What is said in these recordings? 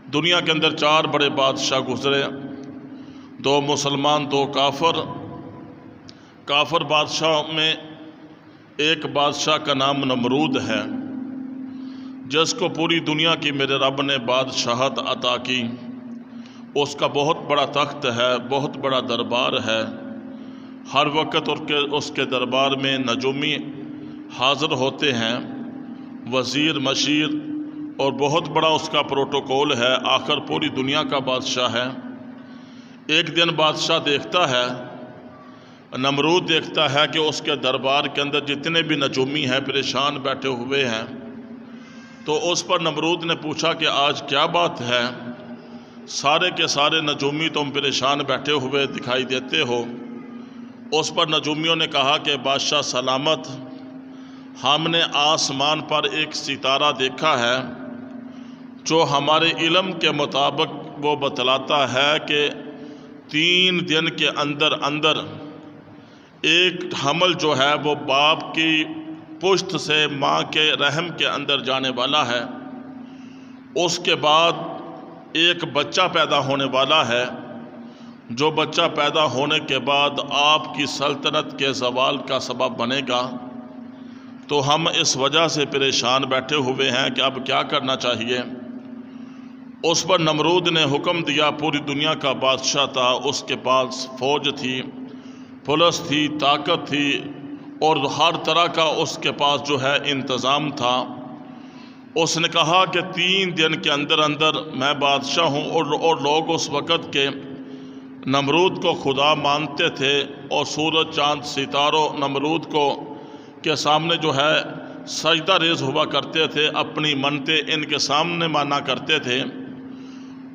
دنیا کے اندر 4 بڑے بادشاہ گزرے، 2 مسلمان 2 کافر۔ کافر بادشاہ میں ایک بادشاہ کا نام نمرود ہے، جس کو پوری دنیا کی میرے رب نے بادشاہت عطا کی۔ اس کا بہت بڑا تخت ہے، بہت بڑا دربار ہے، ہر وقت اس کے دربار میں نجومی حاضر ہوتے ہیں، وزیر مشیر، اور بہت بڑا اس کا پروٹوکول ہے۔ آخر پوری دنیا کا بادشاہ ہے۔ ایک دن بادشاہ دیکھتا ہے، نمرود دیکھتا ہے کہ اس کے دربار کے اندر جتنے بھی نجومی ہیں پریشان بیٹھے ہوئے ہیں۔ تو اس پر نمرود نے پوچھا کہ آج کیا بات ہے؟ سارے کے سارے نجومی تم پریشان بیٹھے ہوئے دکھائی دیتے ہو۔ اس پر نجومیوں نے کہا کہ بادشاہ سلامت، ہم نے آسمان پر ایک ستارہ دیکھا ہے جو ہمارے علم کے مطابق وہ بتلاتا ہے کہ 3 دن کے اندر اندر ایک حمل جو ہے وہ باپ کی پشت سے ماں کے رحم کے اندر جانے والا ہے۔ اس کے بعد ایک بچہ پیدا ہونے والا ہے، جو بچہ پیدا ہونے کے بعد آپ کی سلطنت کے زوال کا سبب بنے گا۔ تو ہم اس وجہ سے پریشان بیٹھے ہوئے ہیں کہ اب کیا کرنا چاہیے۔ اس پر نمرود نے حکم دیا، پوری دنیا کا بادشاہ تھا، اس کے پاس فوج تھی، پولیس تھی، طاقت تھی، اور ہر طرح کا اس کے پاس جو ہے انتظام تھا۔ اس نے کہا کہ 3 دن کے اندر اندر میں بادشاہ ہوں، اور لوگ اس وقت کے نمرود کو خدا مانتے تھے، اور سورج چاند ستاروں نمرود کو کے سامنے جو ہے سجدہ ریز ہوا کرتے تھے، اپنی منتیں ان کے سامنے مانا کرتے تھے۔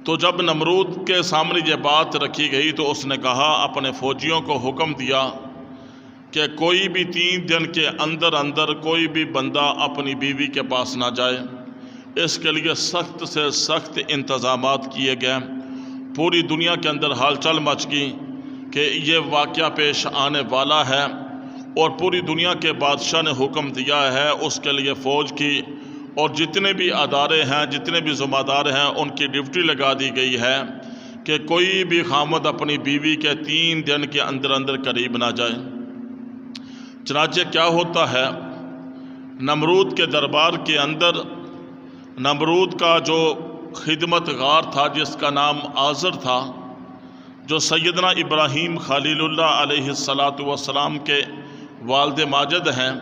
تو جب نمرود کے سامنے یہ بات رکھی گئی تو اس نے کہا، اپنے فوجیوں کو حکم دیا کہ کوئی بھی 3 دن کے اندر اندر کوئی بھی بندہ اپنی بیوی کے پاس نہ جائے۔ اس کے لیے سخت سے سخت انتظامات کیے گئے۔ پوری دنیا کے اندر ہلچل مچ گئی کہ یہ واقعہ پیش آنے والا ہے، اور پوری دنیا کے بادشاہ نے حکم دیا ہے اس کے لیے فوج کی، اور جتنے بھی ادارے ہیں، جتنے بھی ذمہ دار ہیں، ان کی ڈیوٹی لگا دی گئی ہے کہ کوئی بھی خامد اپنی بیوی کے 3 دن کے اندر اندر قریب نہ جائے۔ چنانچہ کیا ہوتا ہے، نمرود کے دربار کے اندر نمرود کا جو خدمت گار تھا، جس کا نام آزر تھا، جو سیدنا ابراہیم خلیل اللہ علیہ السلام کے والد ماجد ہیں،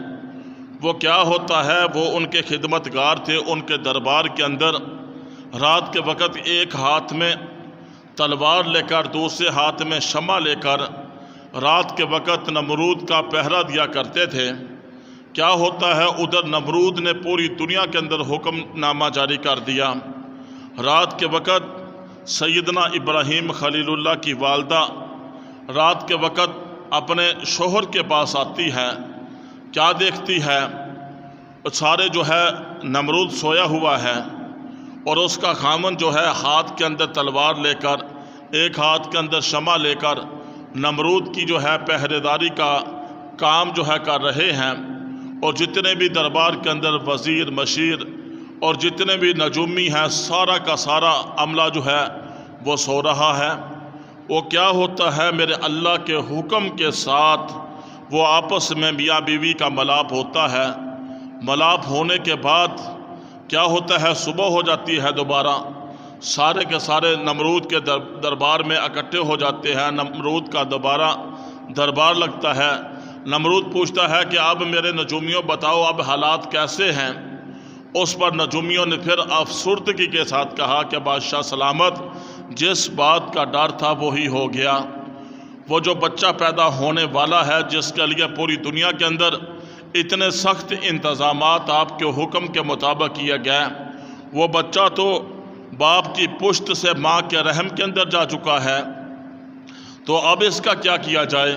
وہ کیا ہوتا ہے، وہ ان کے خدمت گار تھے۔ ان کے دربار کے اندر رات کے وقت ایک ہاتھ میں تلوار لے کر، دوسرے ہاتھ میں شمع لے کر رات کے وقت نمرود کا پہرا دیا کرتے تھے۔ کیا ہوتا ہے، ادھر نمرود نے پوری دنیا کے اندر حکم نامہ جاری کر دیا۔ رات کے وقت سیدنا ابراہیم خلیل اللہ کی والدہ رات کے وقت اپنے شوہر کے پاس آتی ہے۔ کیا دیکھتی ہے، سارے جو ہے نمرود سویا ہوا ہے، اور اس کا خامن جو ہے ہاتھ کے اندر تلوار لے کر، ایک ہاتھ کے اندر شمع لے کر نمرود کی جو ہے پہرے داری کا کام جو ہے کر رہے ہیں۔ اور جتنے بھی دربار کے اندر وزیر مشیر اور جتنے بھی نجومی ہیں، سارا کا سارا عملہ جو ہے وہ سو رہا ہے۔ وہ کیا ہوتا ہے، میرے اللہ کے حکم کے ساتھ وہ آپس میں میاں بیوی کا ملاپ ہوتا ہے۔ ملاپ ہونے کے بعد کیا ہوتا ہے، صبح ہو جاتی ہے دوبارہ، سارے کے سارے نمرود کے دربار میں اکٹھے ہو جاتے ہیں۔ نمرود کا دوبارہ دربار لگتا ہے۔ نمرود پوچھتا ہے کہ اب میرے نجومیوں بتاؤ اب حالات کیسے ہیں۔ اس پر نجومیوں نے پھر افسردگی کے ساتھ کہا کہ بادشاہ سلامت، جس بات کا ڈر تھا وہی ہو گیا۔ وہ جو بچہ پیدا ہونے والا ہے، جس کے لیے پوری دنیا کے اندر اتنے سخت انتظامات آپ کے حکم کے مطابق کیا گیا، وہ بچہ تو باپ کی پشت سے ماں کے رحم کے اندر جا چکا ہے۔ تو اب اس کا کیا کیا جائے؟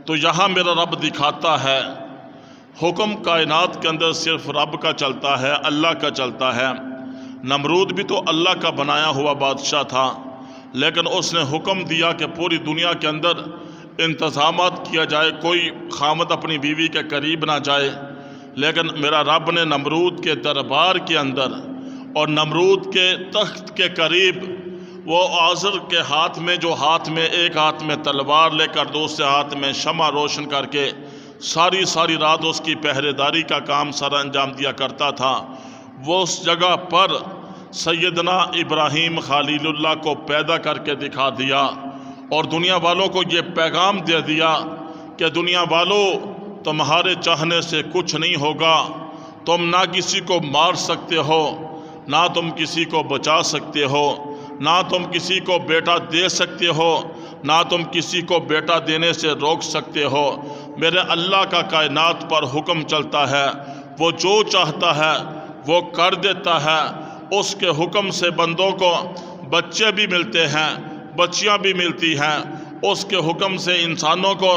تو یہاں میرا رب دکھاتا ہے، حکم کائنات کے اندر صرف رب کا چلتا ہے، اللہ کا چلتا ہے۔ نمرود بھی تو اللہ کا بنایا ہوا بادشاہ تھا، لیکن اس نے حکم دیا کہ پوری دنیا کے اندر انتظامات کیا جائے، کوئی خامد اپنی بیوی کے قریب نہ جائے۔ لیکن میرا رب نے نمرود کے دربار کے اندر اور نمرود کے تخت کے قریب وہ آزر کے ہاتھ میں، جو ایک ہاتھ میں تلوار لے کر دوسرے ہاتھ میں شمع روشن کر کے ساری رات اس کی پہرے داری کا کام سر انجام دیا کرتا تھا، وہ اس جگہ پر سیدنا ابراہیم خلیل اللہ کو پیدا کر کے دکھا دیا اور دنیا والوں کو یہ پیغام دے دیا کہ دنیا والوں، تمہارے چاہنے سے کچھ نہیں ہوگا، تم نہ کسی کو مار سکتے ہو، نہ تم کسی کو بچا سکتے ہو، نہ تم کسی کو بیٹا دے سکتے ہو، نہ تم کسی کو بیٹا دینے سے روک سکتے ہو۔ میرے اللہ کا کائنات پر حکم چلتا ہے، وہ جو چاہتا ہے وہ کر دیتا ہے۔ اس کے حکم سے بندوں کو بچے بھی ملتے ہیں، بچیاں بھی ملتی ہیں، اس کے حکم سے انسانوں کو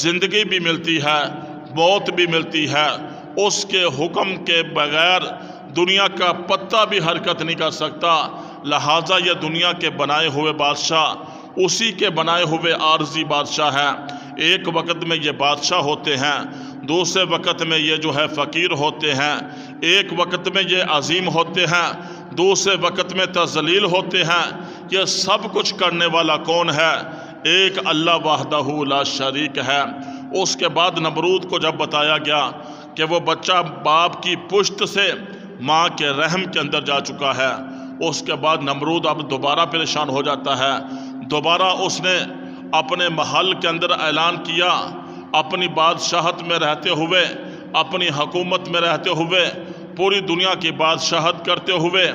زندگی بھی ملتی ہے، موت بھی ملتی ہے۔ اس کے حکم کے بغیر دنیا کا پتا بھی حرکت نہیں کر سکتا، لہٰذا یہ دنیا کے بنائے ہوئے بادشاہ اسی کے بنائے ہوئے عارضی بادشاہ ہیں۔ ایک وقت میں یہ بادشاہ ہوتے ہیں، دوسرے وقت میں یہ جو ہے فقیر ہوتے ہیں، ایک وقت میں یہ عظیم ہوتے ہیں، دوسرے وقت میں تذلیل ہوتے ہیں۔ یہ سب کچھ کرنے والا کون ہے؟ ایک اللہ وحدہ لا شریک ہے۔ اس کے بعد نمرود کو جب بتایا گیا کہ وہ بچہ باپ کی پشت سے ماں کے رحم کے اندر جا چکا ہے، اس کے بعد نمرود اب دوبارہ پریشان ہو جاتا ہے۔ دوبارہ اس نے اپنے محل کے اندر اعلان کیا، اپنی بادشاہت میں رہتے ہوئے، اپنی حکومت میں رہتے ہوئے، پوری دنیا کی بادشاہت کرتے ہوئے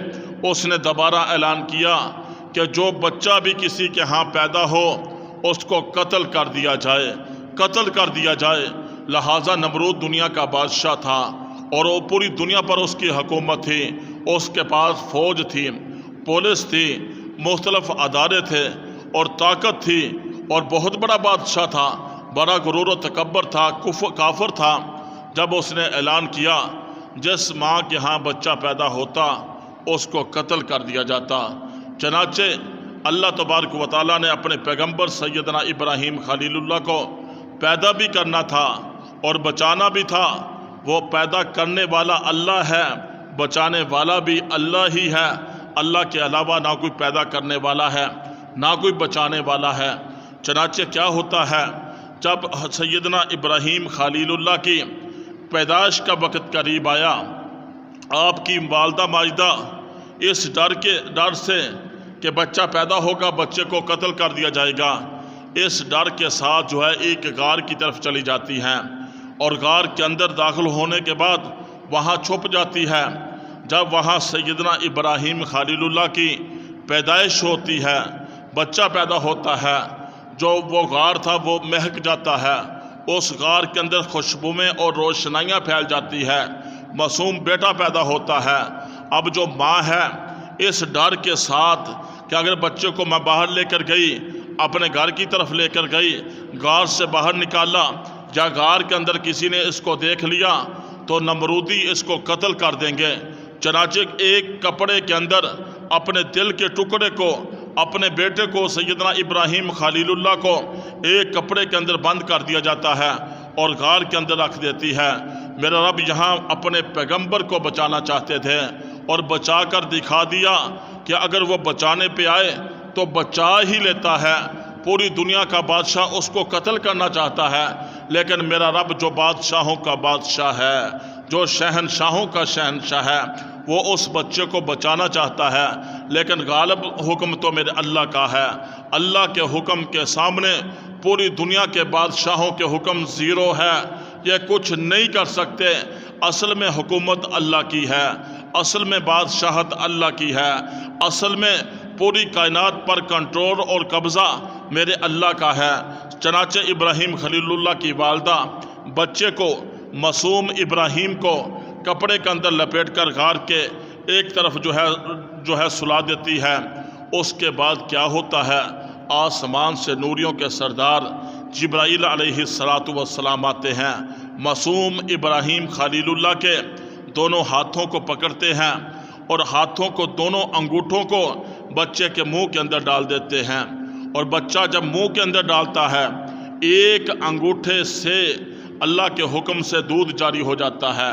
اس نے دوبارہ اعلان کیا کہ جو بچہ بھی کسی کے ہاں پیدا ہو اس کو قتل کر دیا جائے، قتل کر دیا جائے۔ لہٰذا نمرود دنیا کا بادشاہ تھا اور وہ پوری دنیا پر اس کی حکومت تھی، اس کے پاس فوج تھی، پولیس تھی، مختلف ادارے تھے اور طاقت تھی، اور بہت بڑا بادشاہ تھا، بڑا غرور و تکبر تھا، کافر تھا۔ جب اس نے اعلان کیا جس ماں کے ہاں بچہ پیدا ہوتا اس کو قتل کر دیا جاتا، چنانچہ اللہ تبارک و تعالیٰ نے اپنے پیغمبر سیدنا ابراہیم خلیل اللہ کو پیدا بھی کرنا تھا اور بچانا بھی تھا۔ وہ پیدا کرنے والا اللہ ہے، بچانے والا بھی اللہ ہی ہے۔ اللہ کے علاوہ نہ کوئی پیدا کرنے والا ہے، نہ کوئی بچانے والا ہے۔ چنانچہ کیا ہوتا ہے، جب سیدنا ابراہیم خلیل اللہ کی پیدائش کا وقت قریب آیا، آپ کی والدہ ماجدہ اس ڈر سے کہ بچہ پیدا ہوگا، بچے کو قتل کر دیا جائے گا، اس ڈر کے ساتھ جو ہے ایک غار کی طرف چلی جاتی ہیں اور غار کے اندر داخل ہونے کے بعد وہاں چھپ جاتی ہے۔ جب وہاں سیدنا ابراہیم خلیل اللہ کی پیدائش ہوتی ہے، بچہ پیدا ہوتا ہے، جو وہ غار تھا وہ مہک جاتا ہے، اس غار کے اندر خوشبوئیں اور روشنائیاں پھیل جاتی ہے، معصوم بیٹا پیدا ہوتا ہے۔ اب جو ماں ہے اس ڈر کے ساتھ کہ اگر بچے کو میں باہر لے کر گئی، اپنے گھر کی طرف لے کر گئی، غار سے باہر نکالا یا غار کے اندر کسی نے اس کو دیکھ لیا تو نمرودی اس کو قتل کر دیں گے۔ چنانچہ ایک کپڑے کے اندر اپنے دل کے ٹکڑے کو، اپنے بیٹے کو سیدنا ابراہیم خلیل اللہ کو ایک کپڑے کے اندر بند کر دیا جاتا ہے اور غار کے اندر رکھ دیتی ہے۔ میرا رب یہاں اپنے پیغمبر کو بچانا چاہتے تھے اور بچا کر دکھا دیا کہ اگر وہ بچانے پہ آئے تو بچا ہی لیتا ہے۔ پوری دنیا کا بادشاہ اس کو قتل کرنا چاہتا ہے، لیکن میرا رب جو بادشاہوں کا بادشاہ ہے، جو شہنشاہوں کا شہنشاہ ہے، وہ اس بچے کو بچانا چاہتا ہے، لیکن غالب حکم تو میرے اللہ کا ہے۔ اللہ کے حکم کے سامنے پوری دنیا کے بادشاہوں کے حکم زیرو ہے، یہ کچھ نہیں کر سکتے۔ اصل میں حکومت اللہ کی ہے، اصل میں بادشاہت اللہ کی ہے، اصل میں پوری کائنات پر کنٹرول اور قبضہ میرے اللہ کا ہے۔ چنانچہ ابراہیم خلیل اللہ کی والدہ بچے کو، معصوم ابراہیم کو کپڑے کے اندر لپیٹ کر غار کے ایک طرف جو ہے سلا دیتی ہے۔ اس کے بعد کیا ہوتا ہے، آسمان سے نوریوں کے سردار جبرائیل علیہ السلام آتے ہیں، معصوم ابراہیم خلیل اللہ کے دونوں ہاتھوں کو پکڑتے ہیں اور ہاتھوں کو، دونوں انگوٹھوں کو بچے کے منہ کے اندر ڈال دیتے ہیں، اور بچہ جب منہ کے اندر ڈالتا ہے ایک انگوٹھے سے اللہ کے حکم سے دودھ جاری ہو جاتا ہے،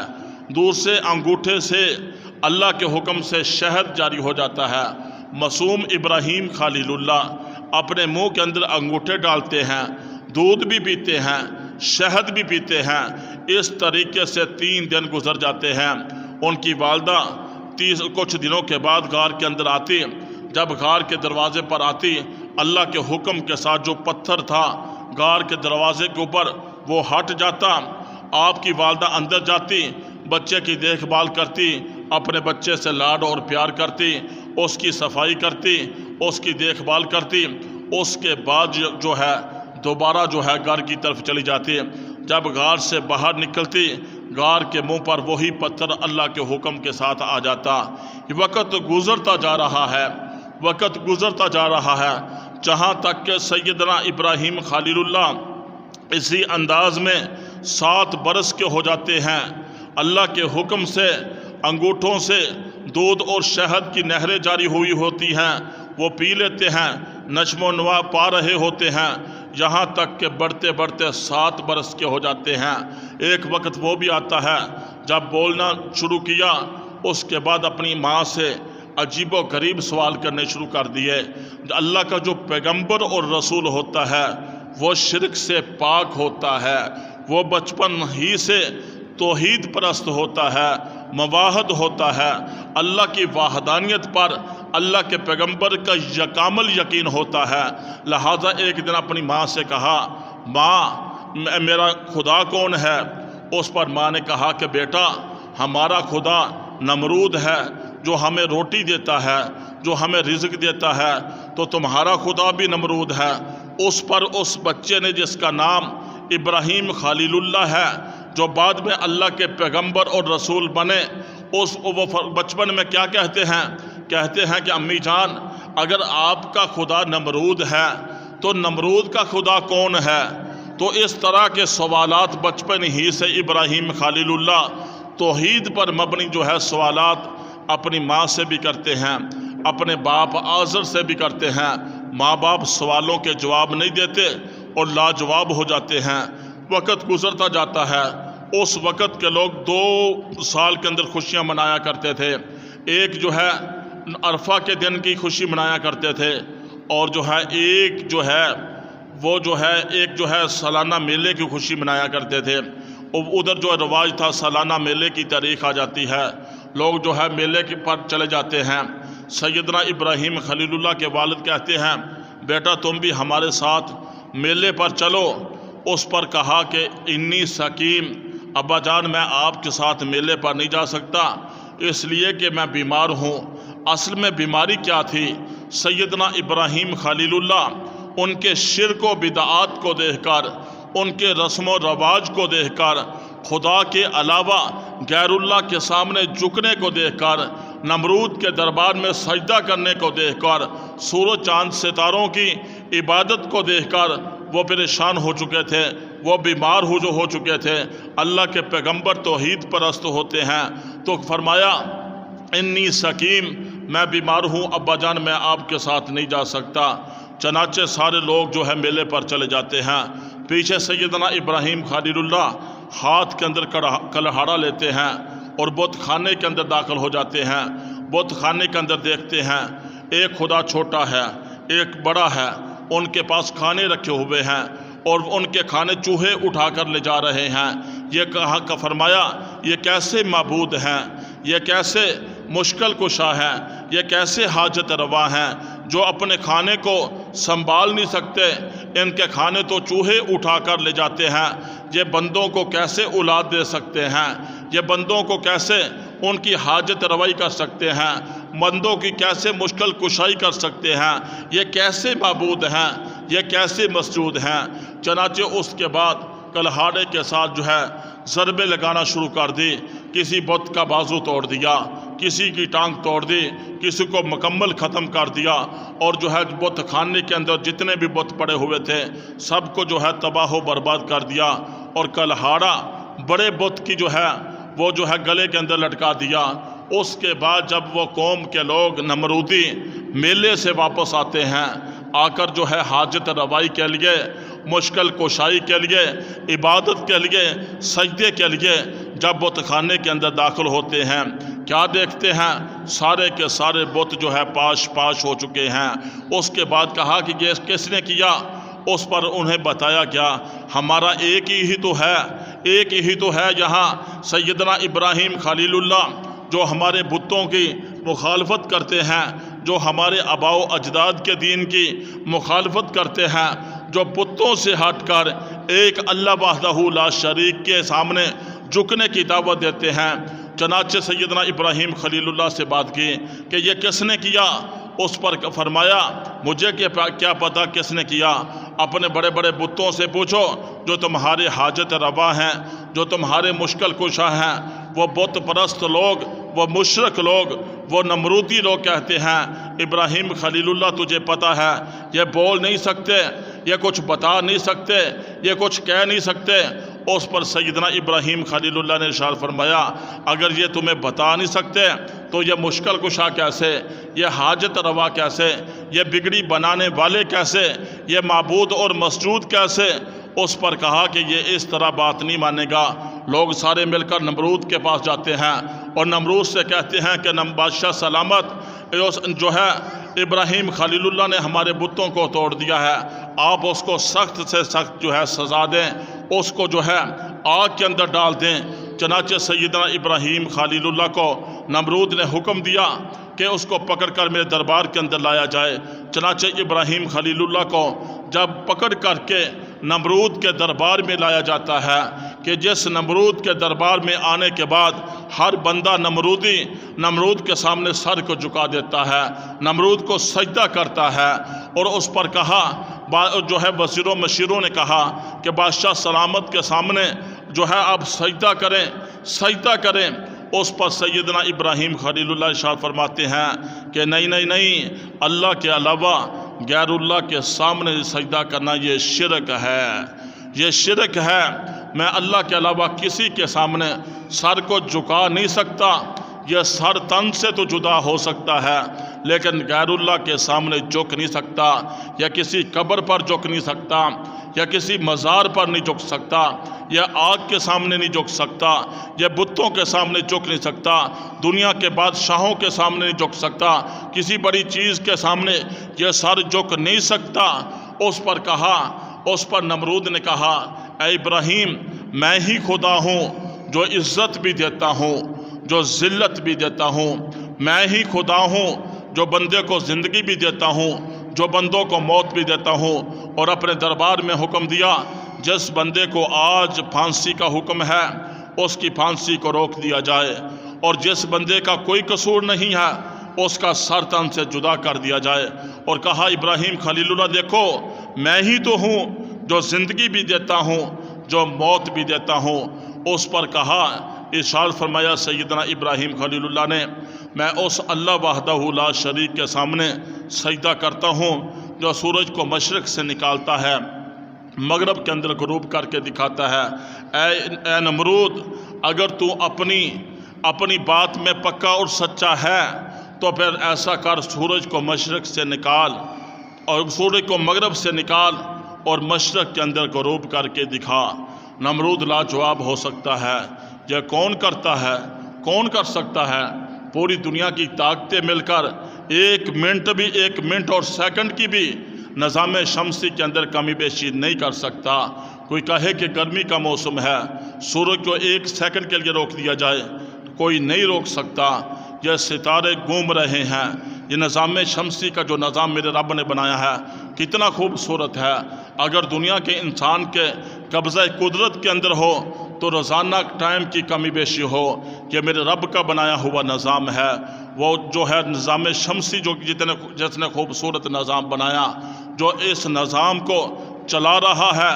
دوسرے انگوٹھے سے اللہ کے حکم سے شہد جاری ہو جاتا ہے۔ معصوم ابراہیم خلیل اللہ اپنے منہ کے اندر انگوٹھے ڈالتے ہیں، دودھ بھی پیتے ہیں، شہد بھی پیتے ہیں۔ اس طریقے سے 3 دن گزر جاتے ہیں۔ ان کی والدہ کچھ دنوں کے بعد غار کے اندر آتی۔ جب غار کے دروازے پر آتی، اللہ کے حکم کے ساتھ جو پتھر تھا غار کے دروازے کے اوپر وہ ہٹ جاتا۔ آپ کی والدہ اندر جاتی، بچے کی دیکھ بھال کرتی، اپنے بچے سے لاڈ اور پیار کرتی، اس کی صفائی کرتی، اس کی دیکھ بھال کرتی۔ اس کے بعد جو ہے دوبارہ جو ہے غار کی طرف چلی جاتی۔ جب غار سے باہر نکلتی، غار کے منہ پر وہی پتھر اللہ کے حکم کے ساتھ آ جاتا۔ وقت گزرتا جا رہا ہے، وقت گزرتا جا رہا ہے، جہاں تک کہ سیدنا ابراہیم خلیل اللہ اسی انداز میں 7 برس کے ہو جاتے ہیں۔ اللہ کے حکم سے انگوٹھوں سے دودھ اور شہد کی نہریں جاری ہوئی ہوتی ہیں، وہ پی لیتے ہیں، نشو و نما پا رہے ہوتے ہیں، یہاں تک کہ بڑھتے بڑھتے 7 برس کے ہو جاتے ہیں۔ ایک وقت وہ بھی آتا ہے جب بولنا شروع کیا، اس کے بعد اپنی ماں سے عجیب و غریب سوال کرنے شروع کر دیے۔ اللہ کا جو پیغمبر اور رسول ہوتا ہے وہ شرک سے پاک ہوتا ہے، وہ بچپن ہی سے توحید پرست ہوتا ہے، مواحد ہوتا ہے، اللہ کی وحدانیت پر اللہ کے پیغمبر کا یکامل یقین ہوتا ہے۔ لہذا ایک دن اپنی ماں سے کہا، ماں میرا خدا کون ہے؟ اس پر ماں نے کہا کہ بیٹا ہمارا خدا نمرود ہے، جو ہمیں روٹی دیتا ہے، جو ہمیں رزق دیتا ہے، تو تمہارا خدا بھی نمرود ہے۔ اس پر اس بچے نے جس کا نام ابراہیم خلیل اللہ ہے، جو بعد میں اللہ کے پیغمبر اور رسول بنے، وہ بچپن میں کیا کہتے ہیں کہ امی جان اگر آپ کا خدا نمرود ہے تو نمرود کا خدا کون ہے؟ تو اس طرح کے سوالات بچپن ہی سے ابراہیم خلیل اللہ توحید پر مبنی جو ہے سوالات اپنی ماں سے بھی کرتے ہیں، اپنے باپ آزر سے بھی کرتے ہیں۔ ماں باپ سوالوں کے جواب نہیں دیتے اور لاجواب ہو جاتے ہیں۔ وقت گزرتا جاتا ہے۔ اس وقت کے لوگ 2 سال کے اندر خوشیاں منایا کرتے تھے۔ ایک جو ہے عرفہ کے دن کی خوشی منایا کرتے تھے، اور ایک جو ہے سالانہ میلے کی خوشی منایا کرتے تھے۔ ادھر جو رواج تھا سالانہ میلے کی تاریخ آ جاتی ہے، لوگ جو ہے میلے پر چلے جاتے ہیں۔ سیدنا ابراہیم خلیل اللہ کے والد کہتے ہیں بیٹا تم بھی ہمارے ساتھ میلے پر چلو۔ اس پر کہا کہ انی سقیم، ابا جان میں آپ کے ساتھ میلے پر نہیں جا سکتا، اس لیے کہ میں بیمار ہوں۔ اصل میں بیماری کیا تھی؟ سیدنا ابراہیم خلیل اللہ ان کے شرک و بدعات کو دیکھ کر، ان کے رسم و رواج کو دیکھ کر، خدا کے علاوہ غیر اللہ کے سامنے جھکنے کو دیکھ کر، نمرود کے دربار میں سجدہ کرنے کو دیکھ کر، سورج چاند ستاروں کی عبادت کو دیکھ کر وہ پریشان ہو چکے تھے، وہ بیمار ہو چکے تھے۔ اللہ کے پیغمبر توحید پرست ہوتے ہیں، تو فرمایا انی سقیم، میں بیمار ہوں ابا جان، میں آپ کے ساتھ نہیں جا سکتا۔ چنانچہ سارے لوگ جو ہے میلے پر چلے جاتے ہیں۔ پیچھے سیدنا ابراہیم خلیل اللہ ہاتھ کے اندر کلہاڑا لیتے ہیں اور بت خانے کے اندر داخل ہو جاتے ہیں۔ بت خانے کے اندر دیکھتے ہیں ایک خدا چھوٹا ہے، ایک بڑا ہے، ان کے پاس کھانے رکھے ہوئے ہیں اور ان کے کھانے چوہے اٹھا کر لے جا رہے ہیں۔ یہ کہا کہ فرمایا یہ کیسے معبود ہیں، یہ کیسے مشکل کشا ہیں، یہ کیسے حاجت روا ہیں جو اپنے کھانے کو سنبھال نہیں سکتے، ان کے کھانے تو چوہے اٹھا کر لے جاتے ہیں۔ یہ بندوں کو کیسے اولاد دے سکتے ہیں، یہ بندوں کو کیسے ان کی حاجت روائی کر سکتے ہیں، بندوں کی کیسے مشکل کشائی کر سکتے ہیں، یہ کیسے معبود ہیں، یہ کیسے مسجود ہیں۔ چنانچہ اس کے بعد کلہاڑے کے ساتھ جو ہے ضربے لگانا شروع کر دی۔ کسی بت کا بازو توڑ دیا، کسی کی ٹانگ توڑ دی، کسی کو مکمل ختم کر دیا، اور جو ہے بت خانے کے اندر جتنے بھی بت پڑے ہوئے تھے سب کو جو ہے تباہ و برباد کر دیا، اور کلہاڑا بڑے بت کی جو ہے وہ جو ہے گلے کے اندر لٹکا دیا۔ اس کے بعد جب وہ قوم کے لوگ نمرودی میلے سے واپس آتے ہیں، آ کر جو ہے حاجت روائی کے لیے، مشکل کشائی کے لیے، عبادت کے لیے، سجدے کے لیے جب بت خانے کے اندر داخل ہوتے ہیں، کیا دیکھتے ہیں؟ سارے کے سارے بت جو ہے پاش پاش ہو چکے ہیں۔ اس کے بعد کہا کہ یہ کس نے کیا؟ اس پر انہیں بتایا کیا؟ ہمارا ایک ہی تو ہے، ایک ہی تو ہے جہاں سیدنا ابراہیم خلیل اللہ جو ہمارے بتوں کی مخالفت کرتے ہیں، جو ہمارے آباء و اجداد کے دین کی مخالفت کرتے ہیں، جو بتوں سے ہٹ کر ایک اللہ وحدہ لا شریک کے سامنے جھکنے کی دعوت دیتے ہیں۔ چنانچہ سیدنا ابراہیم خلیل اللہ سے بات کی کہ یہ کس نے کیا؟ اس پر فرمایا مجھے کیا پتا کس نے کیا، اپنے بڑے بڑے بتوں سے پوچھو جو تمہارے حاجت روا ہیں، جو تمہارے مشکل کشا ہیں۔ وہ بت پرست لوگ، وہ مشرک لوگ، وہ نمرودی لوگ کہتے ہیں ابراہیم خلیل اللہ تجھے پتا ہے یہ بول نہیں سکتے، یہ کچھ بتا نہیں سکتے، یہ کچھ کہہ نہیں سکتے۔ اس پر سیدنا ابراہیم خلیل اللہ نے ارشاد فرمایا اگر یہ تمہیں بتا نہیں سکتے تو یہ مشکل کشا کیسے، یہ حاجت روا کیسے، یہ بگڑی بنانے والے کیسے، یہ معبود اور مسجود کیسے؟ اس پر کہا کہ یہ اس طرح بات نہیں مانے گا۔ لوگ سارے مل کر نمرود کے پاس جاتے ہیں اور نمرود سے کہتے ہیں کہ بادشاہ سلامت جو ہے ابراہیم خلیل اللہ نے ہمارے بتوں کو توڑ دیا ہے، آپ اس کو سخت سے سخت جو ہے سزا دیں، اس کو جو ہے آگ کے اندر ڈال دیں۔ چنانچہ سیدنا ابراہیم خلیل اللہ کو نمرود نے حکم دیا کہ اس کو پکڑ کر میرے دربار کے اندر لایا جائے۔ چنانچہ ابراہیم خلیل اللہ کو جب پکڑ کر کے نمرود کے دربار میں لایا جاتا ہے کہ جس نمرود کے دربار میں آنے کے بعد ہر بندہ نمرودی نمرود کے سامنے سر کو جھکا دیتا ہے، نمرود کو سجدہ کرتا ہے، اور اس پر کہا جو ہے وزیروں مشیروں نے کہا کہ بادشاہ سلامت کے سامنے جو ہے آپ سجدہ کریں، سجدہ کریں۔ اس پر سیدنا ابراہیم خلیل اللہ ارشاد فرماتے ہیں کہ نہیں نہیں نہیں، اللہ کے علاوہ غیر اللہ کے سامنے سجدہ کرنا یہ شرک ہے، یہ شرک ہے۔ میں اللہ کے علاوہ کسی کے سامنے سر کو جھکا نہیں سکتا، یہ سر تن سے تو جدا ہو سکتا ہے لیکن غیر اللہ کے سامنے جھک نہیں سکتا، یا کسی قبر پر جھک نہیں سکتا، یا کسی مزار پر نہیں جھک سکتا، یا آگ کے سامنے نہیں جھک سکتا، یا بتوں کے سامنے جھک نہیں سکتا، دنیا کے بادشاہوں کے سامنے نہیں جھک سکتا، کسی بڑی چیز کے سامنے یہ سر جھک نہیں سکتا۔ اس پر کہا، اس پر نمرود نے کہا اے ابراہیم میں ہی خدا ہوں جو عزت بھی دیتا ہوں، جو ذلت بھی دیتا ہوں، میں ہی خدا ہوں جو بندے کو زندگی بھی دیتا ہوں، جو بندوں کو موت بھی دیتا ہوں۔ اور اپنے دربار میں حکم دیا جس بندے کو آج پھانسی کا حکم ہے اس کی پھانسی کو روک دیا جائے، اور جس بندے کا کوئی قصور نہیں ہے اس کا سر تن سے جدا کر دیا جائے۔ اور کہا ابراہیم خلیل اللہ دیکھو میں ہی تو ہوں جو زندگی بھی دیتا ہوں، جو موت بھی دیتا ہوں۔ اس پر کہا، ارشاد فرمایا سیدنا ابراہیم خلیل اللہ نے میں اس اللہ وحدہ لا شریک کے سامنے سجدہ کرتا ہوں جو سورج کو مشرق سے نکالتا ہے، مغرب کے اندر غروب کر کے دکھاتا ہے۔ اے نمرود اگر تو اپنی بات میں پکا اور سچا ہے تو پھر ایسا کر سورج کو مشرق سے نکال اور سورج کو مغرب سے نکال اور مشرق کے اندر غروب کر کے دکھا۔ نمرود لاجواب ہو سکتا ہے یہ کون کرتا ہے، کون کر سکتا ہے؟ پوری دنیا کی طاقتیں مل کر ایک منٹ اور سیکنڈ کی بھی نظام شمسی کے اندر کمی بیشی نہیں کر سکتا۔ کوئی کہے کہ گرمی کا موسم ہے سورج کو ایک سیکنڈ کے لیے روک دیا جائے، کوئی نہیں روک سکتا۔ یہ ستارے گھوم رہے ہیں، یہ نظام شمسی کا جو نظام میرے رب نے بنایا ہے کتنا خوبصورت ہے۔ اگر دنیا کے انسان کے قبضہ قدرت کے اندر ہو تو روزانہ ٹائم کی کمی بیشی ہو، یہ میرے رب کا بنایا ہوا نظام ہے۔ وہ جو ہے نظام شمسی جو جس نے خوبصورت نظام بنایا، جو اس نظام کو چلا رہا ہے،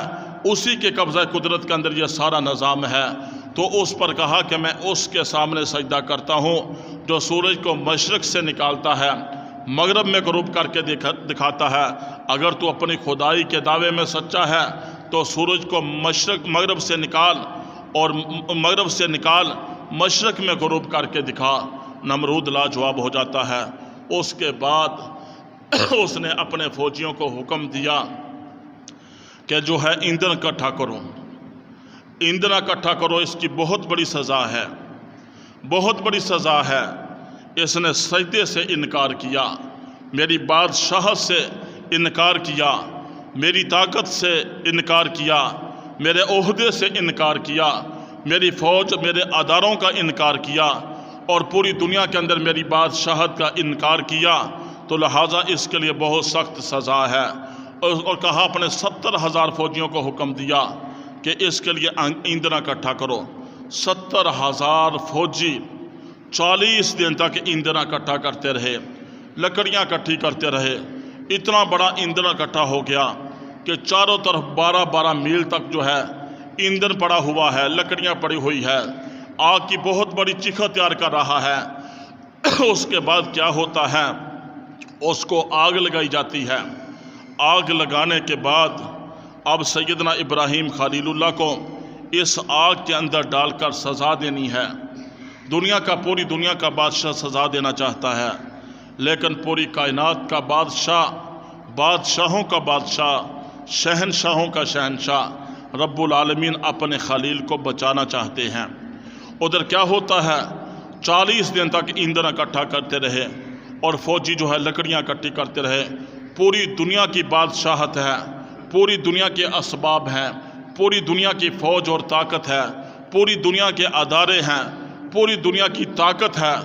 اسی کے قبضہ قدرت کے اندر یہ سارا نظام ہے۔ تو اس پر کہا کہ میں اس کے سامنے سجدہ کرتا ہوں جو سورج کو مشرق سے نکالتا ہے، مغرب میں غروب کر کے دکھاتا ہے۔ اگر تو اپنی خدائی کے دعوے میں سچا ہے تو سورج کو مغرب سے نکال اور مغرب سے نکال مشرق میں غروب کر کے دکھا۔ نمرود لاجواب ہو جاتا ہے۔ اس کے بعد اس نے اپنے فوجیوں کو حکم دیا کہ جو ہے ایندھن اکٹھا کرو، ایندھن اکٹھا کرو، اس کی بہت بڑی سزا ہے۔ بہت بڑی سزا ہے، اس نے سجدے سے انکار کیا، میری بادشاہت سے انکار کیا، میری طاقت سے انکار کیا، میرے عہدے سے انکار کیا، میری فوج میرے اداروں کا انکار کیا، اور پوری دنیا کے اندر میری بادشاہت کا انکار کیا، تو لہٰذا اس کے لیے بہت سخت سزا ہے۔ اور کہا اپنے 70,000 فوجیوں کو حکم دیا کہ اس کے لیے ایندھن اکٹھا کرو۔ 70,000 فوجی 40 دن تک ایندھن اکٹھا کرتے رہے، لکڑیاں اکٹھی کرتے رہے۔ اتنا بڑا ایندھن اکٹھا ہو گیا کہ چاروں طرف 12 میل تک جو ہے ایندھن پڑا ہوا ہے، لکڑیاں پڑی ہوئی ہے، آگ کی بہت بڑی چیخ تیار کر رہا ہے۔ اس کے بعد کیا ہوتا ہے، اس کو آگ لگائی جاتی ہے۔ آگ لگانے کے بعد اب سیدنا ابراہیم خلیل اللہ کو اس آگ کے اندر ڈال کر سزا دینی ہے۔ پوری دنیا کا بادشاہ سزا دینا چاہتا ہے، لیکن پوری کائنات کا بادشاہ، بادشاہوں کا بادشاہ، شہنشاہوں کا شہنشاہ رب العالمین اپنے خلیل کو بچانا چاہتے ہیں۔ ادھر کیا ہوتا ہے، 40 دن تک ایندھن اکٹھا کرتے رہے اور فوجی جو ہے لکڑیاں اکٹھی کرتے رہے۔ پوری دنیا کی بادشاہت ہے، پوری دنیا کے اسباب ہیں، پوری دنیا کی فوج اور طاقت ہے، پوری دنیا کے ادارے ہیں، پوری دنیا کی طاقت ہے،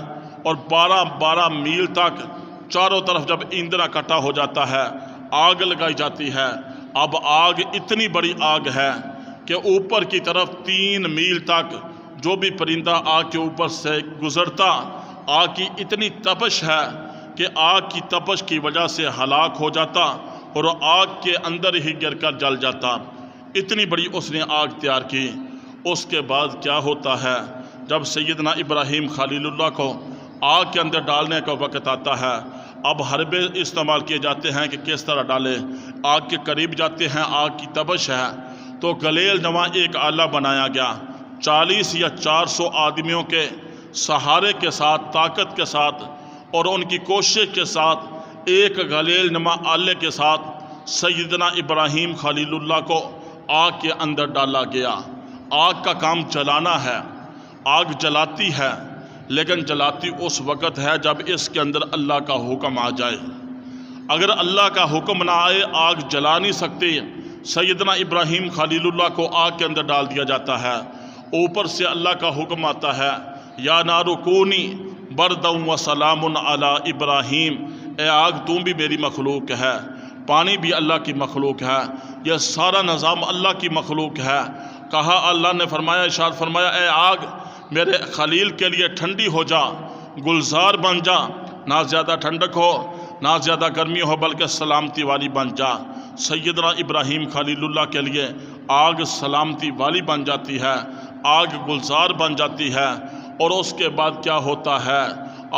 اور 12 میل تک چاروں طرف جب ایندھن اکٹھا ہو جاتا ہے، آگ لگائی جاتی ہے۔ اب آگ اتنی بڑی آگ ہے کہ اوپر کی طرف 3 میل تک جو بھی پرندہ آگ کے اوپر سے گزرتا، آگ کی اتنی تپش ہے کہ آگ کی تپش کی وجہ سے ہلاک ہو جاتا اور آگ کے اندر ہی گر کر جل جاتا۔ اتنی بڑی اس نے آگ تیار کی۔ اس کے بعد کیا ہوتا ہے، جب سیدنا ابراہیم خلیل اللہ کو آگ کے اندر ڈالنے کا وقت آتا ہے، اب حربے استعمال کیے جاتے ہیں کہ کس طرح ڈالے۔ آگ کے قریب جاتے ہیں، آگ کی تپش ہے، تو گلیل نما ایک آلہ بنایا گیا۔ 40 یا 400 آدمیوں کے سہارے کے ساتھ، طاقت کے ساتھ اور ان کی کوشش کے ساتھ، ایک گلیل نما آلے کے ساتھ سیدنا ابراہیم خلیل اللہ کو آگ کے اندر ڈالا گیا۔ آگ کا کام جلانا ہے، آگ جلاتی ہے، لیکن جلاتی اس وقت ہے جب اس کے اندر اللہ کا حکم آ جائے۔ اگر اللہ کا حکم نہ آئے، آگ جلا نہیں سکتی۔ سیدنا ابراہیم خلیل اللہ کو آگ کے اندر ڈال دیا جاتا ہے، اوپر سے اللہ کا حکم آتا ہے، یا نار کونی بردا و سلام علی ابراہیم، اے آگ تم بھی میری مخلوق ہے، پانی بھی اللہ کی مخلوق ہے، یہ سارا نظام اللہ کی مخلوق ہے۔ کہا اللہ نے فرمایا، ارشاد فرمایا، اے آگ میرے خلیل کے لیے ٹھنڈی ہو جا، گلزار بن جا، نہ زیادہ ٹھنڈک ہو نہ زیادہ گرمی ہو، بلکہ سلامتی والی بن جا۔ سیدنا ابراہیم خلیل اللہ کے لیے آگ سلامتی والی بن جاتی ہے، آگ گلزار بن جاتی ہے۔ اور اس کے بعد کیا ہوتا ہے،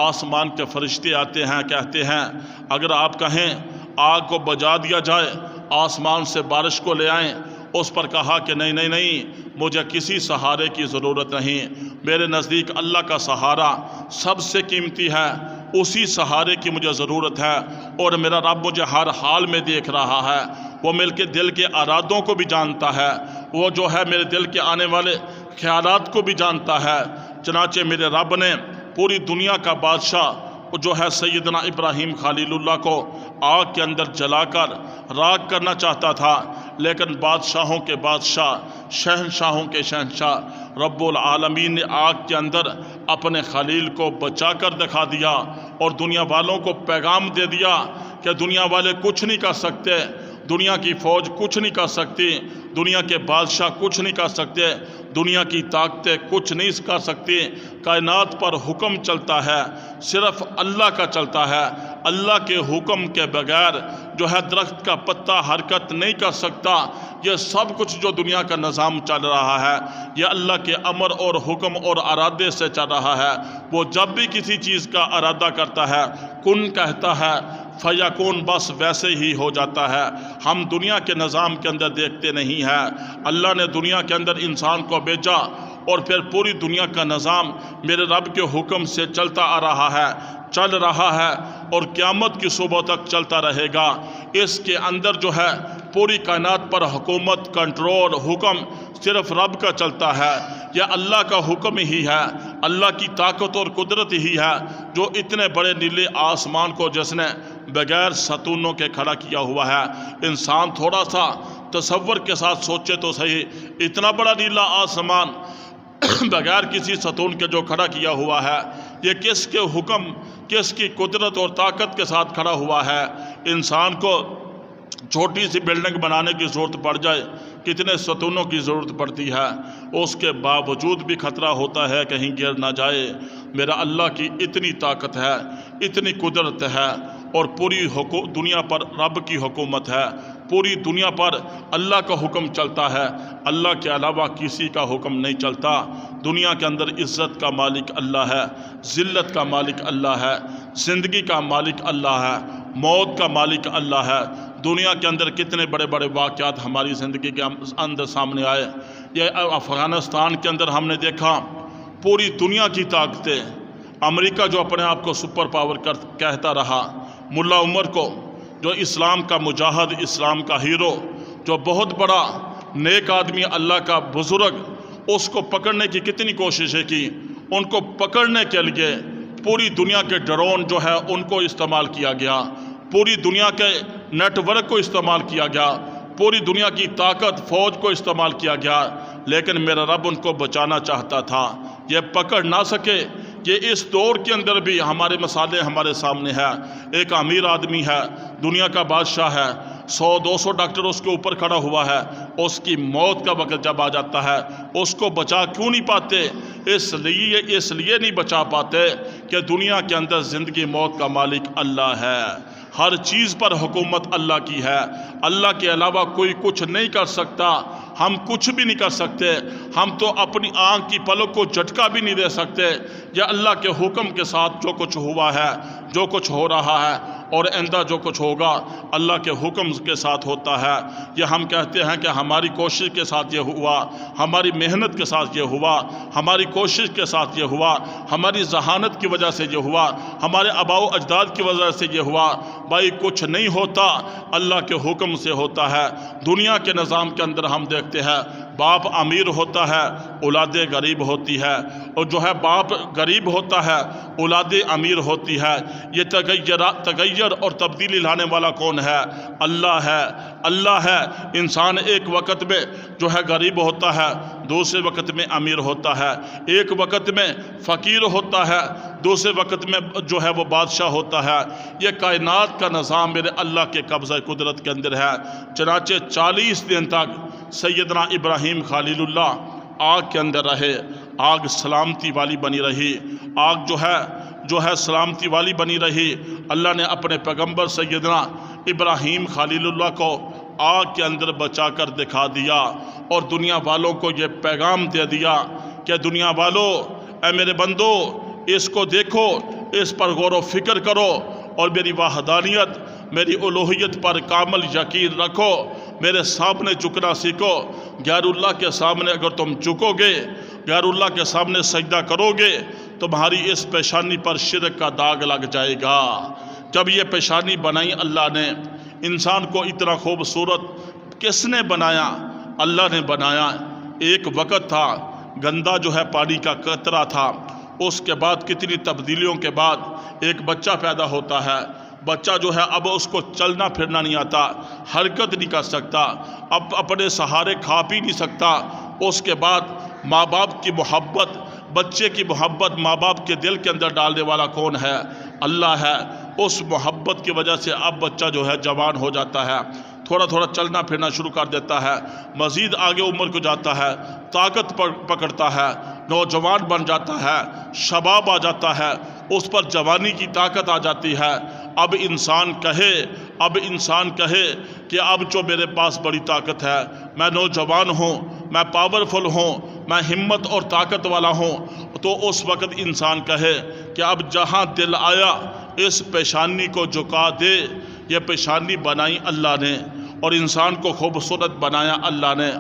آسمان کے فرشتے آتے ہیں، کہتے ہیں اگر آپ کہیں آگ کو بجھا دیا جائے، آسمان سے بارش کو لے آئیں۔ اس پر کہا کہ نہیں، مجھے کسی سہارے کی ضرورت نہیں، میرے نزدیک اللہ کا سہارا سب سے قیمتی ہے، اسی سہارے کی مجھے ضرورت ہے، اور میرا رب مجھے ہر حال میں دیکھ رہا ہے، وہ مل کے دل کے ارادوں کو بھی جانتا ہے، وہ جو ہے میرے دل کے آنے والے خیالات کو بھی جانتا ہے۔ چنانچہ میرے رب نے پوری دنیا کا بادشاہ جو ہے سیدنا ابراہیم خلیل اللہ کو آگ کے اندر جلا کر راکھ کرنا چاہتا تھا، لیکن بادشاہوں کے بادشاہ، شہنشاہوں کے شہنشاہ رب العالمین نے آگ کے اندر اپنے خلیل کو بچا کر دکھا دیا، اور دنیا والوں کو پیغام دے دیا کہ دنیا والے کچھ نہیں کر سکتے، دنیا کی فوج کچھ نہیں کر سکتی، دنیا کے بادشاہ کچھ نہیں کر سکتے، دنیا کی طاقتیں کچھ نہیں کر سکتی۔ کائنات پر حکم چلتا ہے، صرف اللہ کا چلتا ہے۔ اللہ کے حکم کے بغیر جو ہے درخت کا پتا حرکت نہیں کر سکتا۔ یہ سب کچھ جو دنیا کا نظام چل رہا ہے، یہ اللہ کے امر اور حکم اور ارادے سے چل رہا ہے۔ وہ جب بھی کسی چیز کا ارادہ کرتا ہے، کن کہتا ہے، فیکون، بس ویسے ہی ہو جاتا ہے۔ ہم دنیا کے نظام کے اندر دیکھتے نہیں ہیں۔ اللہ نے دنیا کے اندر انسان کو بھیجا، اور پھر پوری دنیا کا نظام میرے رب کے حکم سے چلتا آ رہا ہے، چل رہا ہے، اور قیامت کی صبح تک چلتا رہے گا۔ اس کے اندر جو ہے پوری کائنات پر حکومت، کنٹرول، حکم صرف رب کا چلتا ہے۔ یہ اللہ کا حکم ہی ہے، اللہ کی طاقت اور قدرت ہی ہے جو اتنے بڑے نیلے آسمان کو جس نے بغیر ستونوں کے کھڑا کیا ہوا ہے۔ انسان تھوڑا سا تصور کے ساتھ سوچے تو صحیح، اتنا بڑا نیلا آسمان بغیر کسی ستون کے جو کھڑا کیا ہوا ہے، یہ کس کے حکم، کس کی قدرت اور طاقت کے ساتھ کھڑا ہوا ہے۔ انسان کو چھوٹی سی بلڈنگ بنانے کی ضرورت پڑ جائے، کتنے ستونوں کی ضرورت پڑتی ہے، اس کے باوجود بھی خطرہ ہوتا ہے کہیں گر نہ جائے۔ میرا اللہ کی اتنی طاقت ہے، اتنی قدرت ہے، اور پوری دنیا پر رب کی حکومت ہے، پوری دنیا پر اللہ کا حکم چلتا ہے، اللہ کے علاوہ کسی کا حکم نہیں چلتا۔ دنیا کے اندر عزت کا مالک اللہ ہے، ذلت کا مالک اللہ ہے، زندگی کا مالک اللہ ہے، موت کا مالک اللہ ہے۔ دنیا کے اندر کتنے بڑے بڑے واقعات ہماری زندگی کے اندر سامنے آئے۔ یہ افغانستان کے اندر ہم نے دیکھا پوری دنیا کی طاقتیں، امریکہ جو اپنے آپ کو سپر پاور کہتا رہا، ملا عمر کو جو اسلام کا مجاہد، اسلام کا ہیرو، جو بہت بڑا نیک آدمی، اللہ کا بزرگ، اس کو پکڑنے کی کتنی کوششیں کی۔ ان کو پکڑنے کے لیے پوری دنیا کے ڈرون جو ہے ان کو استعمال کیا گیا، پوری دنیا کے نیٹ ورک کو استعمال کیا گیا، پوری دنیا کی طاقت فوج کو استعمال کیا گیا، لیکن میرا رب ان کو بچانا چاہتا تھا، یہ پکڑ نہ سکے۔ یہ اس دور کے اندر بھی ہمارے مسائل ہمارے سامنے ہے۔ ایک امیر آدمی ہے، دنیا کا بادشاہ ہے، 100-200 ڈاکٹر اس کے اوپر کھڑا ہوا ہے، اس کی موت کا وقت جب آ جاتا ہے اس کو بچا کیوں نہیں پاتے؟ اس لیے نہیں بچا پاتے کہ دنیا کے اندر زندگی موت کا مالک اللہ ہے، ہر چیز پر حکومت اللہ کی ہے، اللہ کے علاوہ کوئی کچھ نہیں کر سکتا، ہم کچھ بھی نہیں کر سکتے، ہم تو اپنی آنکھ کی پلک کو جھٹکا بھی نہیں دے سکتے۔ یہ اللہ کے حکم کے ساتھ جو کچھ ہوا ہے، جو کچھ ہو رہا ہے، اور آئندہ جو کچھ ہوگا اللہ کے حکم کے ساتھ ہوتا ہے۔ یہ ہم کہتے ہیں کہ ہماری کوشش کے ساتھ یہ ہوا، ہماری محنت کے ساتھ یہ ہوا، ہماری کوشش کے ساتھ یہ ہوا، ہماری ذہانت کی وجہ سے یہ ہوا، ہمارے آباء و اجداد کی وجہ سے یہ ہوا۔ بھائی کچھ نہیں ہوتا، اللہ کے حکم سے ہوتا ہے۔ دنیا کے نظام کے اندر ہم دیکھتے ہیں باپ امیر ہوتا ہے، اولادیں غریب ہوتی ہے، اور جو ہے باپ غریب ہوتا ہے، اولادیں امیر ہوتی ہے۔ یہ تغیر اور تبدیلی لانے والا کون ہے؟ اللہ ہے، اللہ ہے۔ انسان ایک وقت میں جو ہے غریب ہوتا ہے، دوسرے وقت میں امیر ہوتا ہے، ایک وقت میں فقیر ہوتا ہے، دوسرے وقت میں جو ہے وہ بادشاہ ہوتا ہے۔ یہ کائنات کا نظام میرے اللہ کے قبضہ قدرت کے اندر ہے۔ چنانچہ 40 دن تک سیدنا ابراہیم خلیل اللہ آگ کے اندر رہے، آگ سلامتی والی بنی رہی، آگ جو ہے سلامتی والی بنی رہی۔ اللہ نے اپنے پیغمبر سیدنا ابراہیم خلیل اللہ کو آگ کے اندر بچا کر دکھا دیا، اور دنیا والوں کو یہ پیغام دے دیا کہ دنیا والوں، اے میرے بندو، اس کو دیکھو، اس پر غور و فکر کرو، اور میری وحدانیت، میری الوہیت پر کامل یقین رکھو، میرے سامنے جھکنا سیکھو۔ غیر اللہ کے سامنے اگر تم جھکو گے، غیر اللہ کے سامنے سجدہ کرو گے، تمہاری اس پیشانی پر شرک کا داغ لگ جائے گا۔ جب یہ پیشانی بنائی اللہ نے، انسان کو اتنا خوبصورت کس نے بنایا؟ اللہ نے بنایا۔ ایک وقت تھا گندا جو ہے پانی کا قطرہ تھا، اس کے بعد کتنی تبدیلیوں کے بعد ایک بچہ پیدا ہوتا ہے۔ بچہ جو ہے اب اس کو چلنا پھرنا نہیں آتا، حرکت نہیں کر سکتا، اب اپنے سہارے کھا پی نہیں سکتا۔ اس کے بعد ماں باپ کی محبت، بچے کی محبت ماں باپ کے دل کے اندر ڈالنے والا کون ہے؟ اللہ ہے۔ اس محبت کی وجہ سے اب بچہ جو ہے جوان ہو جاتا ہے، تھوڑا تھوڑا چلنا پھرنا شروع کر دیتا ہے، مزید آگے عمر کو جاتا ہے، طاقت پکڑتا ہے، نوجوان بن جاتا ہے، شباب آ جاتا ہے، اس پر جوانی کی طاقت آ جاتی ہے۔ اب انسان کہے کہ اب جو میرے پاس بڑی طاقت ہے، میں نوجوان ہوں، میں پاورفل ہوں، میں ہمت اور طاقت والا ہوں، تو اس وقت انسان کہے کہ اب جہاں دل آیا اس پیشانی کو جھکا دے۔ یہ پیشانی بنائی اللہ نے، اور انسان کو خوبصورت بنایا اللہ نے۔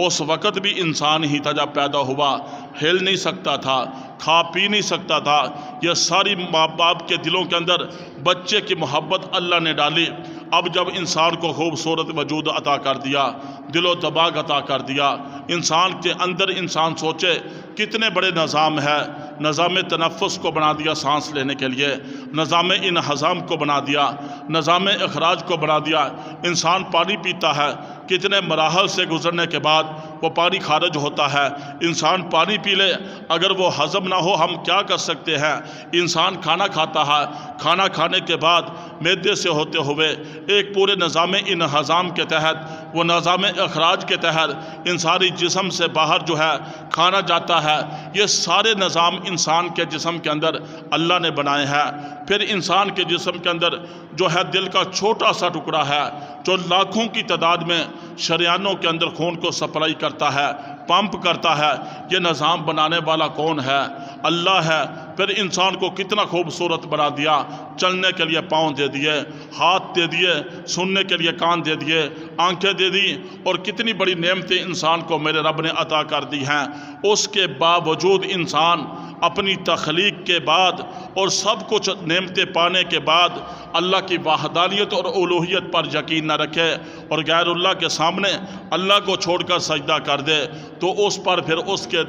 اس وقت بھی انسان ہی تھا جب پیدا ہوا، ہل نہیں سکتا تھا، کھا پی نہیں سکتا تھا۔ یہ ساری ماں باپ کے دلوں کے اندر بچے کی محبت اللہ نے ڈالی۔ اب جب انسان کو خوبصورت وجود عطا کر دیا، دل و دماغ عطا کر دیا، انسان کے اندر انسان سوچے کتنے بڑے نظام ہے، نظام تنفس کو بنا دیا سانس لینے کے لیے، نظام انہضام کو بنا دیا، نظام اخراج کو بنا دیا۔ انسان پانی پیتا ہے، کتنے مراحل سے گزرنے کے بعد وہ پانی خارج ہوتا ہے۔ انسان پانی پی لے، اگر وہ ہضم نہ ہو ہم کیا کر سکتے ہیں؟ انسان کھانا کھاتا ہے، کھانا کھانے کے بعد معدے سے ہوتے ہوئے ایک پورے نظام انہضام کے تحت، وہ نظام اخراج کے تحت انسانی جسم سے باہر جو ہے کھانا جاتا ہے۔ یہ سارے نظام انسان کے جسم کے اندر اللہ نے بنائے ہیں۔ پھر انسان کے جسم کے اندر جو ہے دل کا چھوٹا سا ٹکڑا ہے جو لاکھوں کی تعداد میں شریانوں کے اندر خون کو سپلائی کرتا ہے، پمپ کرتا ہے۔ یہ نظام بنانے والا کون ہے؟ اللہ ہے۔ پھر انسان کو کتنا خوبصورت بنا دیا، چلنے کے لیے پاؤں دے دیے، ہاتھ دے دیے، سننے کے لیے کان دے دیے، آنکھیں دے دی، اور کتنی بڑی نعمتیں انسان کو میرے رب نے عطا کر دی ہیں۔ اس کے باوجود انسان اپنی تخلیق کے بعد اور سب کچھ نعمتیں پانے کے بعد اللہ کی وحدانیت اور الوہیت پر یقین نہ رکھے اور غیر اللہ کے سامنے اللہ کو چھوڑ کر سجدہ کر دے، تو اس پر پھر اس کے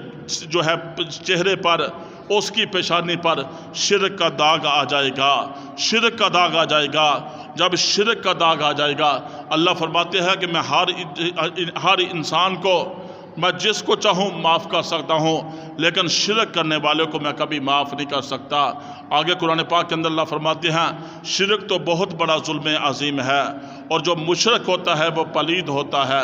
جو ہے چہرے پر، اس کی پیشانی پر شرک کا داغ آ جائے گا، شرک کا داغ آ جائے گا۔ جب شرک کا داغ آ جائے گا، اللہ فرماتے ہیں کہ میں ہر انسان کو، میں جس کو چاہوں معاف کر سکتا ہوں، لیکن شرک کرنے والے کو میں کبھی معاف نہیں کر سکتا۔ آگے قرآن پاک کے اندر اللہ فرماتے ہیں شرک تو بہت بڑا ظلم عظیم ہے، اور جو مشرک ہوتا ہے وہ پلید ہوتا ہے۔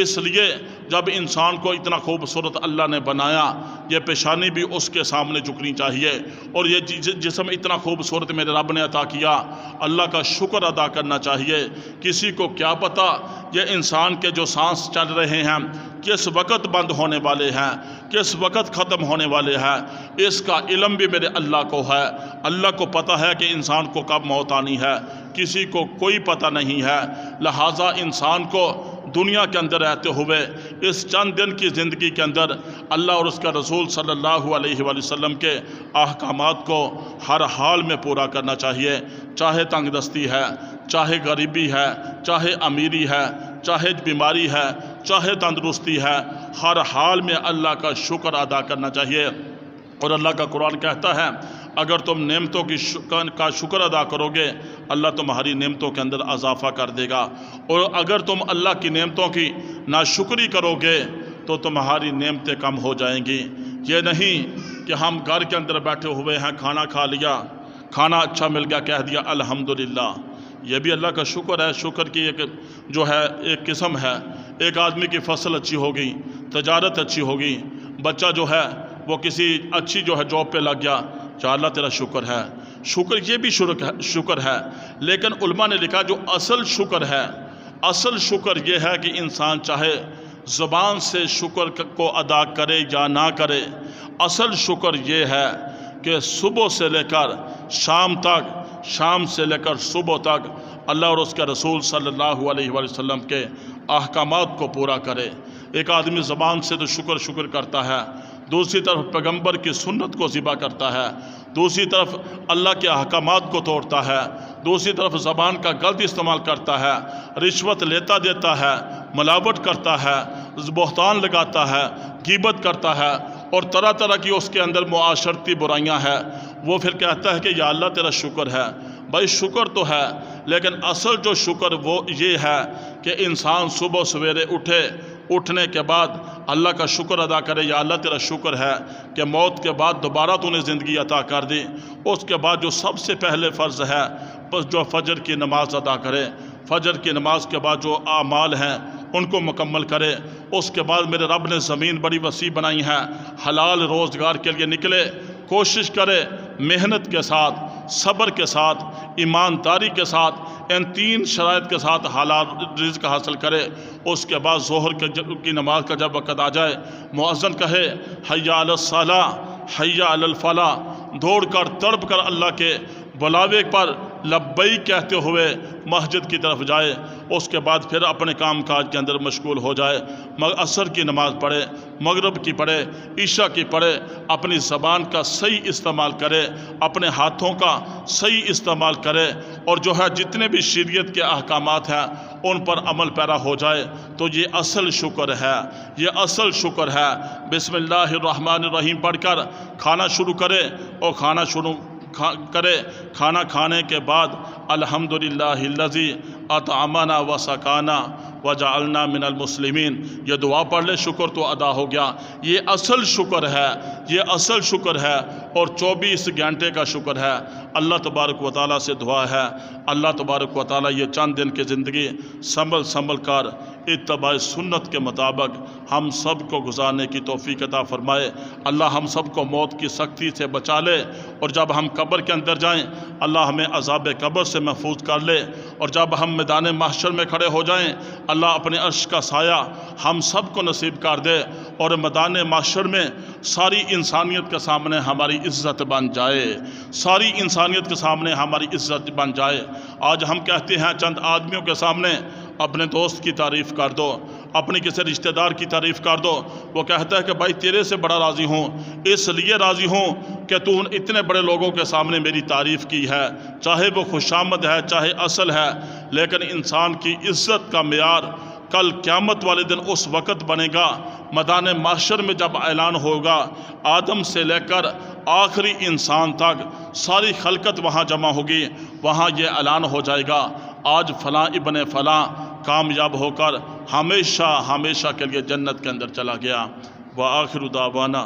اس لیے جب انسان کو اتنا خوبصورت اللہ نے بنایا، یہ پیشانی بھی اس کے سامنے جھکنی چاہیے، اور یہ جسم اتنا خوبصورت میرے رب نے عطا کیا، اللہ کا شکر ادا کرنا چاہیے۔ کسی کو کیا پتہ یہ انسان کے جو سانس چل رہے ہیں کس وقت بند ہونے والے ہیں، کس وقت ختم ہونے والے ہیں، اس کا علم بھی میرے اللہ کو ہے۔ اللہ کو پتہ ہے کہ انسان کو کب موت آنی ہے، کسی کو کوئی پتہ نہیں ہے۔ لہٰذا انسان کو دنیا کے اندر رہتے ہوئے اس چند دن کی زندگی کے اندر اللہ اور اس کا رسول صلی اللہ علیہ وآلہ وسلم کے احکامات کو ہر حال میں پورا کرنا چاہیے، چاہے تنگ دستی ہے، چاہے غریبی ہے، چاہے امیری ہے، چاہے بیماری ہے، چاہے تندرستی ہے، ہر حال میں اللہ کا شکر ادا کرنا چاہیے۔ اور اللہ کا قرآن کہتا ہے اگر تم نعمتوں کا شکر ادا کرو گے، اللہ تمہاری نعمتوں کے اندر اضافہ کر دے گا، اور اگر تم اللہ کی نعمتوں کی ناشکری کرو گے تو تمہاری نعمتیں کم ہو جائیں گی۔ یہ نہیں کہ ہم گھر کے اندر بیٹھے ہوئے ہیں، کھانا کھا لیا، کھانا اچھا مل گیا، کہہ دیا الحمدللہ، یہ بھی اللہ کا شکر ہے۔ شکر کی ایک قسم ہے۔ ایک آدمی کی فصل اچھی ہو گئی، تجارت اچھی ہو گئی، بچہ جو ہے وہ کسی اچھی جو ہے جاب پہ لگ گیا، یا اللہ تیرا شکر ہے۔ شکر یہ بھی شکر ہے، لیکن علماء نے لکھا جو اصل شکر ہے، اصل شکر یہ ہے کہ انسان چاہے زبان سے شکر کو ادا کرے یا نہ کرے، اصل شکر یہ ہے کہ صبح سے لے کر شام تک، شام سے لے کر صبح تک اللہ اور اس کے رسول صلی اللہ علیہ وآلہ وسلم کے احکامات کو پورا کرے۔ ایک آدمی زبان سے تو شکر کرتا ہے، دوسری طرف پیغمبر کی سنت کو ذبح کرتا ہے، دوسری طرف اللہ کے احکامات کو توڑتا ہے، دوسری طرف زبان کا غلط استعمال کرتا ہے، رشوت لیتا دیتا ہے، ملاوٹ کرتا ہے، بہتان لگاتا ہے، غیبت کرتا ہے، اور طرح طرح کی اس کے اندر معاشرتی برائیاں ہیں۔ وہ پھر کہتا ہے کہ یا اللہ تیرا شکر ہے۔ بھائی شکر تو ہے، لیکن اصل جو شکر وہ یہ ہے کہ انسان صبح سویرے اٹھنے کے بعد اللہ کا شکر ادا کرے، یا اللہ تیرا شکر ہے کہ موت کے بعد دوبارہ تو نے زندگی عطا کر دی۔ اس کے بعد جو سب سے پہلے فرض ہے بس جو فجر کی نماز ادا کرے، فجر کی نماز کے بعد جو اعمال ہیں ان کو مکمل کرے۔ اس کے بعد میرے رب نے زمین بڑی وسیع بنائی ہے، حلال روزگار کے لیے نکلے، کوشش کرے محنت کے ساتھ، صبر کے ساتھ، ایمانداری کے ساتھ، ان تین شرائط کے ساتھ حلال رزق حاصل کرے۔ اس کے بعد ظہر کی نماز کا جب وقت آ جائے، مؤذن کہے حی علی الصلاۃ حی علی الفلاح، دوڑ کر تڑپ کر اللہ کے بلاوے پر لبیک کہتے ہوئے مسجد کی طرف جائے، اس کے بعد پھر اپنے کام کاج کے اندر مشغول ہو جائے، عصر کی نماز پڑھے، مغرب کی پڑھے، عشاء کی پڑھے، اپنی زبان کا صحیح استعمال کرے، اپنے ہاتھوں کا صحیح استعمال کرے، اور جو ہے جتنے بھی شریعت کے احکامات ہیں ان پر عمل پیرا ہو جائے، تو یہ اصل شکر ہے، یہ اصل شکر ہے۔ بسم اللہ الرحمن الرحیم پڑھ کر کھانا شروع کرے، اور کھانا کھانے کے بعد الحمدللہ الذی اطعمنا وسقانا وجعلنا من المسلمین، یہ دعا پڑھ لے، شکر تو ادا ہو گیا۔ یہ اصل شکر ہے، یہ اصل شکر ہے، اور 24 گھنٹے کا شکر ہے۔ اللہ تبارک و تعالیٰ سے دعا ہے، اللہ تبارک و تعالیٰ یہ چند دن کی زندگی سنبھل کر اتباع سنت کے مطابق ہم سب کو گزارنے کی توفیق عطا فرمائے۔ اللہ ہم سب کو موت کی سختی سے بچا لے، اور جب ہم قبر کے اندر جائیں اللہ ہمیں عذاب قبر سے محفوظ کر لے، اور جب ہم میدان محشر میں کھڑے ہو جائیں اللہ اپنے عرش کا سایہ ہم سب کو نصیب کر دے، اور میدان محشر میں ساری انسانیت کے سامنے ہماری عزت بن جائے، ساری انسانیت کے سامنے ہماری عزت بن جائے۔ آج ہم کہتے ہیں چند آدمیوں کے سامنے اپنے دوست کی تعریف کر دو، اپنی کسی رشتہ دار کی تعریف کر دو، وہ کہتا ہے کہ بھائی تیرے سے بڑا راضی ہوں، اس لیے راضی ہوں کہ تو اتنے بڑے لوگوں کے سامنے میری تعریف کی ہے، چاہے وہ خوشامد ہے چاہے اصل ہے، لیکن انسان کی عزت کا معیار کل قیامت والے دن اس وقت بنے گا، میدان محشر میں جب اعلان ہوگا، آدم سے لے کر آخری انسان تک ساری خلقت وہاں جمع ہوگی، وہاں یہ اعلان ہو جائے گا آج فلاں ابن فلاں کامیاب ہو کر ہمیشہ کے لیے جنت کے اندر چلا گیا۔ وآخر دعوانا